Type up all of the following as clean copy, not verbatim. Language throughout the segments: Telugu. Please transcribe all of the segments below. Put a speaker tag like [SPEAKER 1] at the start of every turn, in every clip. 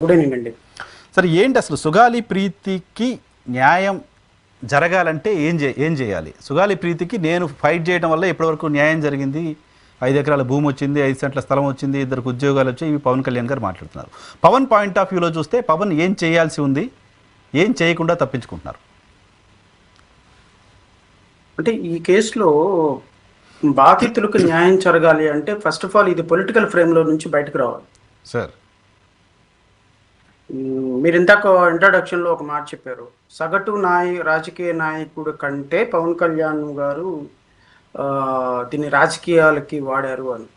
[SPEAKER 1] గుడ్ ఈవినింగ్ అండి.
[SPEAKER 2] సరే, ఏంటి అసలు సుగాలి ప్రీతికి న్యాయం జరగాలంటే ఏం చేయాలి? సుగాలి ప్రీతికి నేను ఫైట్ చేయడం వల్ల ఇప్పటివరకు న్యాయం జరిగింది, 5 ఎకరాల భూమి వచ్చింది, 5 సెంట్ల స్థలం వచ్చింది, 2 ఉద్యోగాలు వచ్చాయి, ఇవి పవన్ కళ్యాణ్ గారు మాట్లాడుతున్నారు. పవన్ పాయింట్ ఆఫ్ వ్యూలో చూస్తే పవన్ ఏం చేయాల్సి ఉంది, ఏం చేయకుండా తప్పించుకుంటున్నారు?
[SPEAKER 1] అంటే ఈ కేసులో బాధితులకు న్యాయం జరగాలి అంటే ఫస్ట్ ఆఫ్ ఆల్ ఇది పొలిటికల్ ఫ్రేమ్లో నుంచి బయటకు రావాలి
[SPEAKER 2] సార్.
[SPEAKER 1] మీరు ఇందాక ఇంట్రడక్షన్లో ఒక మాట చెప్పారు, సగటు రాజకీయ నాయకుడు కంటే పవన్ కళ్యాణ్ గారు దీన్ని రాజకీయాలకి వాడారు అని.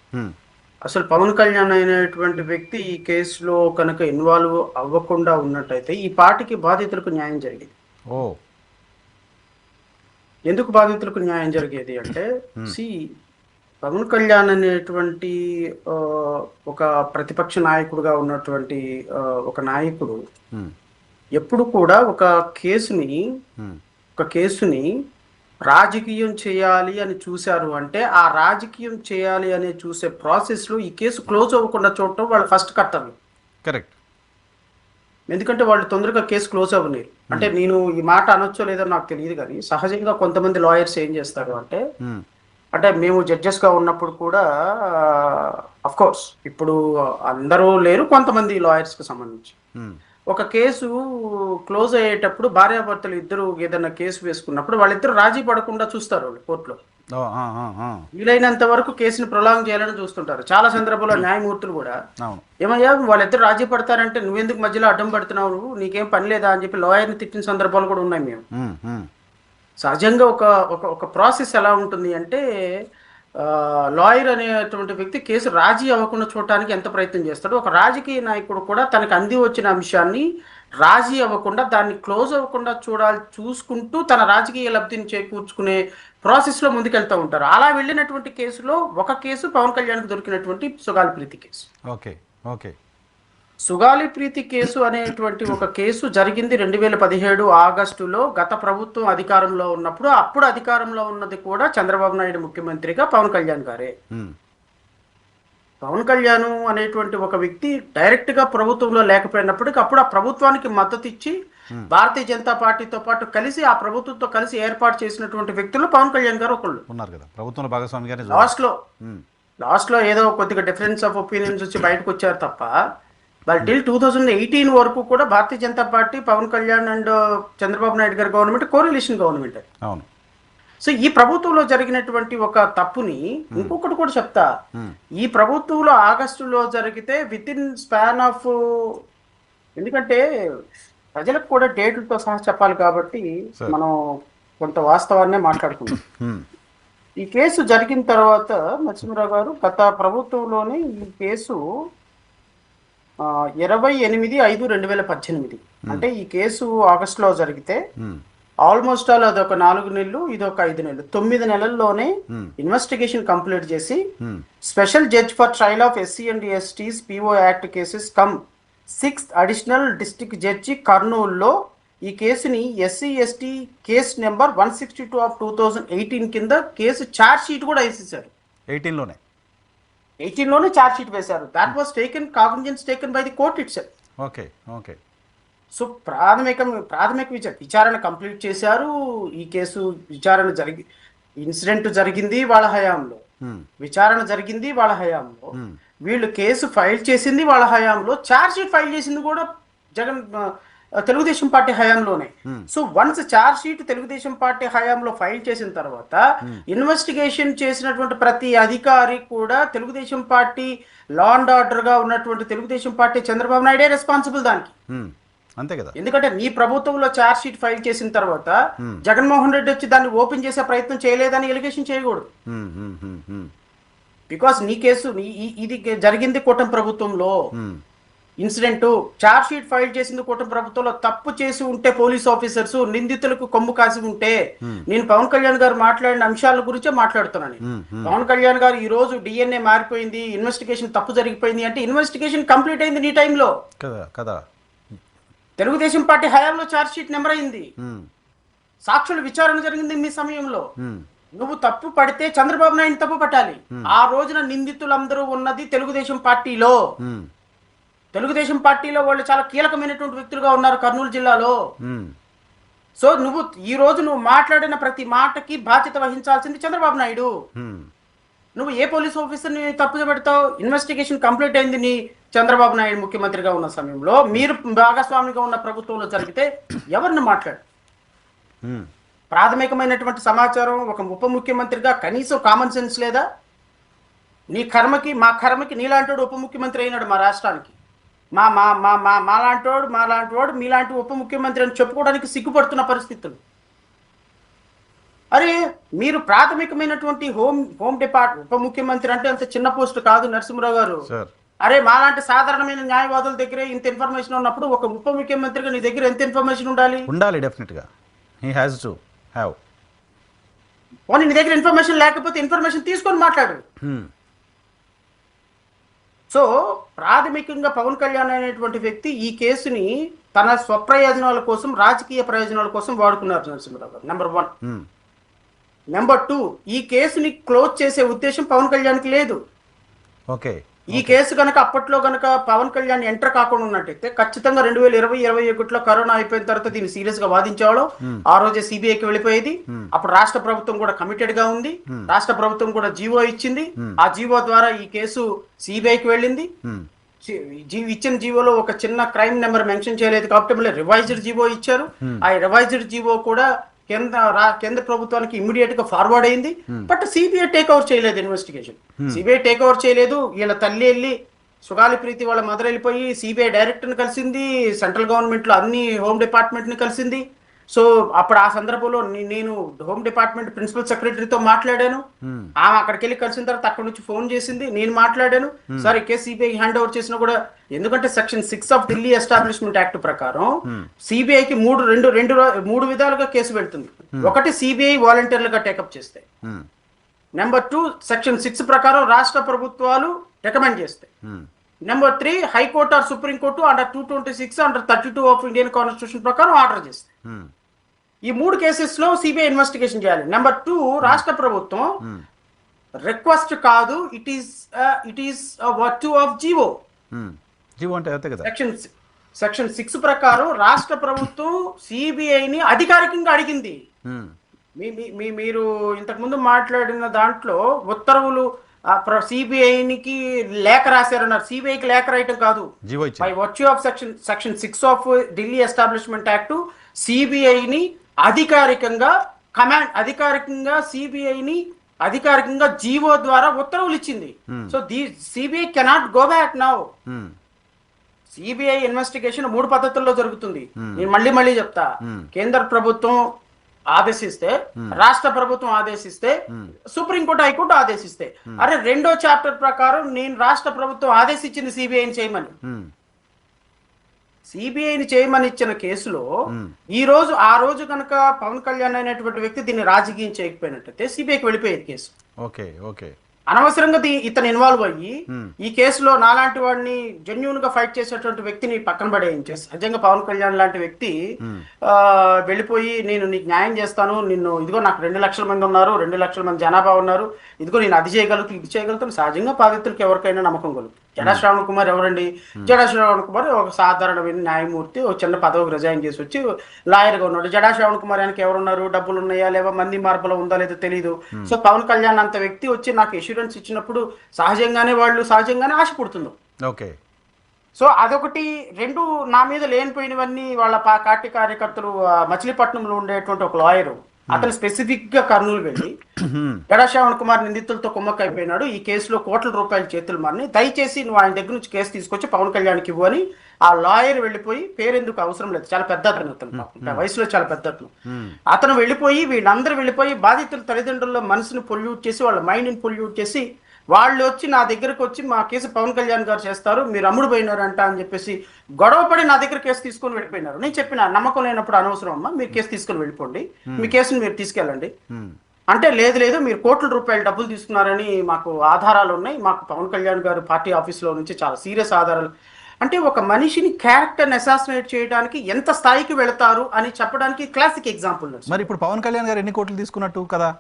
[SPEAKER 1] అసలు పవన్ కళ్యాణ్ అనేటువంటి వ్యక్తి ఈ కేసులో కనుక ఇన్వాల్వ్ అవ్వకుండా ఉన్నట్టయితే ఈ పార్టీకి బాధితులకు న్యాయం జరిగేది. ఎందుకు బాధితులకు న్యాయం జరిగేది అంటే పవన్ కళ్యాణ్ అనేటువంటి ఒక ప్రతిపక్ష నాయకుడుగా ఉన్నటువంటి ఒక నాయకుడు ఎప్పుడు కూడా ఒక కేసుని రాజకీయం చేయాలి అని చూశారు అంటే ఆ రాజకీయం చేయాలి అని చూసే ప్రాసెస్లో ఈ కేసు క్లోజ్ అవ్వకుండా చూడటం వాళ్ళు ఫస్ట్ కర్తవ్యం.
[SPEAKER 2] కరెక్ట్.
[SPEAKER 1] ఎందుకంటే వాళ్ళు తొందరగా కేసు క్లోజ్ అవ్వలేరు. అంటే నేను ఈ మాట అనొచ్చో లేదో నాకు తెలియదు, కానీ సహజంగా కొంతమంది లాయర్స్ ఏం చేస్తారు అంటే మేము జడ్జెస్గా ఉన్నప్పుడు కూడా అఫ్ కోర్స్ ఇప్పుడు అందరూ లేరు, కొంతమంది లాయర్స్కి సంబంధించి ఒక కేసు క్లోజ్ అయ్యేటప్పుడు భార్యాభర్తలు ఇద్దరు ఏదైనా కేసు వేసుకున్నప్పుడు వాళ్ళిద్దరు రాజీ పడకుండా చూస్తారు వాళ్ళు కోర్టులో. వీలైనంత వరకు కేసుని ప్రొలాంగ్ చేయాలని చూస్తుంటారు. చాలా సందర్భాల్లో న్యాయమూర్తులు కూడా ఏమయ్యా వాళ్ళిద్దరు రాజీ పడతారంటే నువ్వెందుకు మధ్యలో అడ్డం పడుతున్నావు, నీకేం పని లేదా అని చెప్పి లాయర్ని తిట్టిన సందర్భాలు కూడా ఉన్నాయి. మేము సహజంగా ఒక ప్రాసెస్ ఎలా ఉంటుంది అంటే లాయర్ అనేటువంటి వ్యక్తి కేసు రాజీ అవ్వకుండా చూడటానికి ఎంత ప్రయత్నం చేస్తాడు, ఒక రాజకీయ నాయకుడు కూడా తనకు అంది వచ్చిన అంశాన్ని రాజీ అవ్వకుండా దాన్ని క్లోజ్ అవ్వకుండా చూసుకుంటూ తన రాజకీయ లబ్ధిని చేకూర్చుకునే ప్రాసెస్లో ముందుకెళ్తూ ఉంటారు. అలా వెళ్ళినటువంటి కేసులో ఒక కేసు పవన్ కళ్యాణ్కి దొరికినటువంటి సుగాలి ప్రీతి కేసు. సుగాలి ప్రీతి కేసు అనేటువంటి ఒక కేసు జరిగింది 2017 ఆగస్టులో. గత ప్రభుత్వం అధికారంలో ఉన్నప్పుడు, అప్పుడు అధికారంలో ఉన్నది కూడా చంద్రబాబు నాయుడు ముఖ్యమంత్రిగా పవన్ కళ్యాణ్ గారే. పవన్ కళ్యాణ్ అనేటువంటి ఒక వ్యక్తి డైరెక్ట్ గా ప్రభుత్వంలో లేకపోయినప్పటికీ అప్పుడు ఆ ప్రభుత్వానికి మద్దతు ఇచ్చి భారతీయ జనతా పార్టీతో పాటు కలిసి ఆ ప్రభుత్వంతో కలిసి ఏర్పాటు చేసినటువంటి వ్యక్తులు పవన్ కళ్యాణ్ గారు ఒకళ్ళు
[SPEAKER 2] ఉన్నారు కదా ప్రభుత్వంలో భాగస్వామిగానే.
[SPEAKER 1] లాస్ట్ లో ఏదో కొద్దిగా డిఫరెన్స్ ఆఫ్ ఒపీనియన్స్ వచ్చి బయటకు వచ్చారు తప్ప వాళ్ళు టిల్ 2018 వరకు కూడా భారతీయ జనతా పార్టీ, పవన్ కళ్యాణ్ అండ్ చంద్రబాబు నాయుడు గారి గవర్నమెంట్ కోరిలేషన్ గవర్నమెంట్.
[SPEAKER 2] అవును.
[SPEAKER 1] సో ఈ ప్రభుత్వంలో జరిగినటువంటి ఒక తప్పుని ఇంకొకటి కూడా చెప్తా, ఈ ప్రభుత్వంలో ఆగస్టులో జరిగితే విత్ ఇన్ స్పాన్ ఆఫ్, ఎందుకంటే ప్రజలకు కూడా డేట్లతో సహా చెప్పాలి కాబట్టి మనం కొంత వాస్తవాన్నే మాట్లాడుకుంటాం. ఈ కేసు జరిగిన తర్వాత నరసింహరావు గారు గత ప్రభుత్వంలోనే ఈ కేసు 28/5/2018 అంటే ఈ కేసు ఆగస్టులో జరిగితే ఆల్మోస్ట్ ఆల్ అదొక 4 నెలలు, ఇదొక 5 నెలలు, 9 నెలల్లోనే ఇన్వెస్టిగేషన్ కంప్లీట్ చేసి special judge for trial of SC and STs PO act cases come 6th additional district judge కర్నూలులో ఈ కేసుని SC ST కేసు నెంబర్ 162/2018 కింద కేసు ఛార్జ్ షీట్ కూడా వేసేసారు. 18లోనే ఛార్జ్ షీట్ వేశారు. That was taken cognizance taken by the court it self. So ప్రాథమిక విచారణ కంప్లీట్ చేశారు. ఈ కేసు విచారణ ఇన్సిడెంట్ జరిగింది వాళ్ళ హయాంలో, విచారణ జరిగింది వాళ్ళ హయాంలో, వీళ్ళు కేసు ఫైల్ చేసింది వాళ్ళ హయాంలో, ఛార్జ్ షీట్ ఫైల్ చేసింది కూడా తెలుగుదేశం పార్టీ హయాంలోనే. So once charge sheet Telugu Desam party హయాంలో ఫైల్ చేసిన తర్వాత ఇన్వెస్టిగేషన్ చేసినటువంటి ప్రతి అధికారి కూడా Telugu Desam party law and order గా ఉన్నటువంటి తెలుగుదేశం పార్టీ చంద్రబాబు నాయుడే రెస్పాన్సిబుల్ దానికి.
[SPEAKER 2] అంతే కదా.
[SPEAKER 1] ఎందుకంటే నీ ప్రభుత్వంలో ఛార్జ్ షీట్ ఫైల్ చేసిన తర్వాత జగన్మోహన్ రెడ్డి వచ్చి దాన్ని ఓపెన్ చేసే ప్రయత్నం చేయలేదని ఎలిగేషన్ చేయకూడదు. బికాస్ నీ కేసు ఇది జరిగింది కూటమి ప్రభుత్వంలో. ఇన్సిడెంట్ ఛార్జ్ షీట్ ఫైల్ చేసింది కూటమి ప్రభుత్వంలో. తప్పు చేసి ఉంటే పోలీస్ ఆఫీసర్స్ నిందితులకు కొమ్ము కాసి ఉంటే, నేను పవన్ కళ్యాణ్ గారు మాట్లాడిన అంశాల గురించే మాట్లాడుతున్నాను. పవన్ కళ్యాణ్ గారు ఈ రోజు DNA మారిపోయింది, ఇన్వెస్టిగేషన్ తప్పు జరిగిపోయింది అంటే ఇన్వెస్టిగేషన్ కంప్లీట్ అయింది నీ టైంలో
[SPEAKER 2] కదా. తెలుగుదేశం
[SPEAKER 1] పార్టీ హయాంలో ఛార్జ్ షీట్ నెంబర్ అయింది, సాక్షుల విచారణ జరిగింది మీ సమయంలో. నువ్వు తప్పు పడితే చంద్రబాబు నాయుడు తప్పు పట్టాలి. ఆ రోజున నిందితులందరూ ఉన్నది తెలుగుదేశం పార్టీలో. తెలుగుదేశం పార్టీలో వాళ్ళు చాలా కీలకమైనటువంటి వ్యక్తులుగా ఉన్నారు కర్నూలు జిల్లాలో. సో ఈ రోజు నువ్వు మాట్లాడిన ప్రతి మాటకి బాధ్యత వహించాల్సింది చంద్రబాబు నాయుడు. నువ్వు ఏ పోలీస్ ఆఫీసర్ని తప్పు పెడతావు? ఇన్వెస్టిగేషన్ కంప్లీట్ అయింది నీ చంద్రబాబు నాయుడు ముఖ్యమంత్రిగా ఉన్న సమయంలో. మీరు భాగస్వామిగా ఉన్న ప్రభుత్వంలో జరిగితే ఎవరిని మాట్లాడు? ప్రాథమికమైనటువంటి సమాచారం ఒక ఉప ముఖ్యమంత్రిగా కనీసం కామన్ సెన్స్ లేదా? నీ కర్మకి మా కర్మకి నీలాంటి ఉప ముఖ్యమంత్రి అయినాడు మా రాష్ట్రానికి. మా మా మా మా మాలాంటి వాడు మీలాంటి ఉప ముఖ్యమంత్రి అని చెప్పుకోవడానికి సిగ్గుపడుతున్న పరిస్థితులు. అరే మీరు ప్రాథమికమైనటువంటి హోమ్ డిపార్ట్మెంట్ ఉప ముఖ్యమంత్రి అంటే అంత చిన్న పోస్ట్ కాదు నరసింహరావు గారు. అరే మాలాంటి సాధారణమైన న్యాయవాదుల దగ్గరే ఇంత ఇన్ఫర్మేషన్ ఉన్నప్పుడు ఒక ఉప ముఖ్యమంత్రిగా నీ దగ్గర ఎంత ఇన్ఫర్మేషన్ ఉండాలి?
[SPEAKER 2] డెఫినెట్ గా హి హాస్ టు హావ్.
[SPEAKER 1] పోనీ నీ దగ్గర ఇన్ఫర్మేషన్ లేకపోతే ఇన్ఫర్మేషన్ తీసుకొని మాట్లాడు. సో ప్రాథమికంగా పవన్ కళ్యాణ్ అనేటువంటి వ్యక్తి ఈ కేసుని తన స్వప్రయోజనాల కోసం, రాజకీయ ప్రయోజనాల కోసం వాడుకున్నారు నరసింహరావు గారు. నెంబర్ 1. నెంబర్ 2, ఈ కేసుని క్లోజ్ చేసే ఉద్దేశం పవన్ కళ్యాణ్కి లేదు.
[SPEAKER 2] ఓకే,
[SPEAKER 1] ఈ కేసు కనుక అప్పట్లో కనుక పవన్ కళ్యాణ్ ఎంటర్ కాకుండా ఉన్నట్టయితే ఖచ్చితంగా 2020-21లో కరోనా అయిపోయిన తర్వాత దీన్ని సీరియస్ గా వాదించేవాడు. ఆ రోజే సిబిఐకి వెళ్ళిపోయేది. అప్పుడు రాష్ట్ర ప్రభుత్వం కూడా కమిటెడ్ గా ఉంది. రాష్ట్ర ప్రభుత్వం కూడా జీవో ఇచ్చింది. ఆ జీవో ద్వారా ఈ కేసు సిబిఐకి వెళ్ళింది. ఇచ్చిన జీవోలో ఒక చిన్న క్రైమ్ నెంబర్ మెన్షన్ చేయలేదు కాబట్టి మళ్ళీ రివైజ్డ్ జీవో ఇచ్చారు. ఆ రివైజ్డ్ జీవో కూడా కేంద్ర ప్రభుత్వానికి ఇమ్మీడియట్ గా ఫార్వర్డ్ అయింది. బట్ సిబిఐ టేక్ ఓవర్ చేయలేదు ఇన్వెస్టిగేషన్. సిబిఐ టేక్ ఓవర్ చేయలేదు. వీళ్ళ తల్లి వెళ్ళి సుగాలి ప్రీతి వాళ్ళ మదర్ వెళ్ళిపోయి సిబిఐ డైరెక్టర్ ని కలిసింది. సెంట్రల్ గవర్నమెంట్ లో అన్ని హోమ్ డిపార్ట్మెంట్ ని కలిసింది. సో అప్పుడు ఆ సందర్భంలో నేను హోమ్ డిపార్ట్మెంట్ ప్రిన్సిపల్ సెక్రటరీతో మాట్లాడాను. ఆమె అక్కడికి వెళ్ళి కలిసిన తర్వాత అక్కడ నుంచి ఫోన్ చేసింది, నేను మాట్లాడాను. సార్ ఈ కేసు సిబిఐ హ్యాండ్ ఓవర్ చేసినా కూడా, ఎందుకంటే section 6 of Delhi establishment act ప్రకారం సిబిఐకి మూడు విధాలుగా కేసు వెళ్తుంది. ఒకటి సిబిఐ వాలంటీర్లుగా టేకప్ చేస్తే, నెంబర్ 2 సెక్షన్ 6 ప్రకారం రాష్ట్ర ప్రభుత్వాలు రికమెండ్ చేస్తాయి, number 3 high court or supreme court under 226 under 32 of Indian constitution ప్రకారం ఆర్డర్ చేస్తాయి. ఈ 3 కేసెస్ లో సిబిఐ ఇన్వెస్టిగేషన్ చేయాలి. నెంబర్ 2 రాష్ట్ర ప్రభుత్వం రిక్వెస్ట్ కాదు, it is virtue of GO. Section 6 ప్రకారం రాష్ట్ర ప్రభుత్వం సిబిఐని అధికారికంగా అడిగింది. మీరు ఇంతకు ముందు మాట్లాడిన దాంట్లో ఉత్తర్వులు సిబిఐకి లేఖ రాశారన్నారు. సిబిఐకి లేఖ రాయటం కాదు, by virtue of section 6 of Delhi establishment act సిబిఐని అధికారికంగా జీవో ద్వారా ఉత్తర్వులు ఇచ్చింది. So CBI cannot go back now. CBI investigation 3 పద్ధతుల్లో జరుగుతుంది. నేను మళ్ళీ చెప్తా. కేంద్ర ప్రభుత్వం ఆదేశిస్తే, రాష్ట్ర ప్రభుత్వం ఆదేశిస్తే, సుప్రీంకోర్టు హైకోర్టు ఆదేశిస్తే. అరే 2వ చాప్టర్ ప్రకారం నేను రాష్ట్ర ప్రభుత్వం ఆదేశించింది సిబిఐని చేయమని. సిబిఐని చేయమని ఇచ్చిన కేసులో ఆ రోజు కనుక పవన్ కళ్యాణ్ అనేటువంటి వ్యక్తి దీన్ని రాజకీయం చేయకపోయినట్టయితే సిబిఐకి వెళ్ళిపోయేది కేసు. అనవసరంగా ఇతను ఇన్వాల్వ్ అయ్యి ఈ కేసులో నాలాంటి వాడిని జెన్యూన్ గా ఫైట్ చేసేటువంటి వ్యక్తిని పక్కన పడేయించేసి, నిజంగా పవన్ కళ్యాణ్ లాంటి వ్యక్తి వెళ్ళిపోయి నేను నీకు న్యాయం చేస్తాను, ఇదిగో నాకు 2 లక్షల మంది ఉన్నారు, 2 లక్షల మంది జనాభా ఉన్నారు, ఇదిగో నేను అది చేయగలుగుతాను ఇది చేయగలుగుతాను. సహజంగా బాధితులకు ఎవరికైనా నమ్మకం కలుగుతుంది. జడా శ్రావణ్ కుమార్ ఎవరండి? జడా శ్రావణ్ కుమార్ ఒక సాధారణమైన న్యాయమూర్తి, ఒక చిన్న పదవికి రిజైన్ చేసి వచ్చి లాయర్గా ఉన్నాడు. జడా శ్రావణ్ కుమార్ ఆయనకి ఎవరున్నారు, డబ్బులు ఉన్నాయా లేవా, మంది మార్పులో ఉందా లేదో తెలియదు. సో పవన్ కళ్యాణ్ అంత వ్యక్తి వచ్చి నాకు అష్యూరెన్స్ ఇచ్చినప్పుడు సహజంగానే ఆశ పుడుతుంది. సో అదొకటి. 2 నా మీద లేనిపోయినవన్నీ వాళ్ళ పార్టీ కార్యకర్తలు. మచిలీపట్నంలో ఉండేటువంటి ఒక లాయరు, అతను స్పెసిఫిక్ గా కర్నూలు వెళ్ళి జడా శ్రావణ్ కుమార్ నిందితులతో కుమ్మక్కైపోయినాడు, ఈ కేసులో కోట్ల రూపాయల చేతులు మారిని, దయచేసి నువ్వు ఆయన దగ్గర నుంచి కేసు తీసుకొచ్చి పవన్ కళ్యాణ్కి ఇవ్వు అని ఆ లాయర్ వెళ్ళిపోయి, పేరెందుకు అవసరం లేదు, చాలా పెద్ద అతను, అతను వయసులో చాలా పెద్ద అతను వెళ్ళిపోయి, వీళ్ళందరూ వెళ్ళిపోయి బాధితుల తల్లిదండ్రుల మనసుని పొల్యూట్ చేసి, వాళ్ళ మైండ్ని పొల్యూట్ చేసి, వాళ్ళు వచ్చి నా దగ్గరకు వచ్చి మా కేసు పవన్ కళ్యాణ్ గారు చేస్తారు, మీరు అమ్ముడు పోయినారంట అని చెప్పేసి గొడవపడి నా దగ్గర కేసు తీసుకొని వెళ్ళిపోయినారు. నేను చెప్పిన నమ్మకం లేనప్పుడు అనవసరం అమ్మా, మీరు కేసు తీసుకొని వెళ్ళిపోండి, మీ కేసుని మీరు తీసుకెళ్ళండి అంటే, లేదు మీరు కోట్ల రూపాయల డబ్బులు తీసుకున్నారని మాకు ఆధారాలు ఉన్నాయి, మాకు పవన్ కళ్యాణ్ గారు పార్టీ ఆఫీస్లో నుంచి చాలా సీరియస్ ఆధారాలు. అంటే ఒక మనిషిని క్యారెక్టర్ని అసాసినేట్ చేయడానికి ఎంత స్థాయికి వెళతారు అని చెప్పడానికి క్లాసిక్ ఎగ్జాంపుల్.
[SPEAKER 2] మరి ఇప్పుడు పవన్ కళ్యాణ్ గారు ఎన్ని కోట్లు తీసుకున్నట్టు కదా?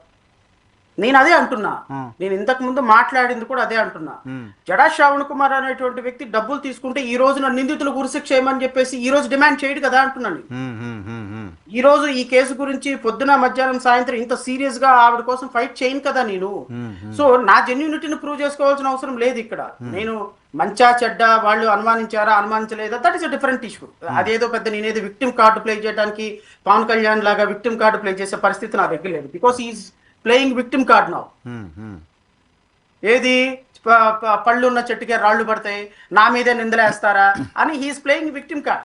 [SPEAKER 1] నేను అదే అంటున్నా. నేను ఇంతకు ముందు మాట్లాడింది కూడా అదే అంటున్నా. జడా శ్రావణ్ కుమార్ అనేటువంటి వ్యక్తి డబ్బులు తీసుకుంటే ఈ రోజున నిందితులు ఉరిశిక్ష చేయమని చెప్పేసి ఈ రోజు డిమాండ్ చేయడు కదా అంటున్నాను. ఈ రోజు ఈ కేసు గురించి పొద్దున మధ్యాహ్నం సాయంత్రం ఇంత సీరియస్ గా ఆవిడ కోసం ఫైట్ చేయను కదా నేను. సో నా జెన్యూనిటీని ప్రూవ్ చేసుకోవాల్సిన అవసరం లేదు ఇక్కడ. నేను మంచా చెడ్డ వాళ్ళు అనుమానించారా అనుమానించలేదా that is a different issue. అదేదో పెద్ద నేనేదో విక్టిమ్ కార్డు ప్లే చేయడానికి పవన్ కళ్యాణ్ లాగా విక్టిమ్ కార్డు ప్లే చేసే పరిస్థితి నా దగ్గర లేదు. Because is playing victim card now. ఏది పళ్ళు ఉన్న చెట్టుకే రాళ్ళు పడతాయి, నా మీదే నిందలేస్తారా అని హీఈస్ ప్లేయింగ్ విక్టిమ్ కార్డ్.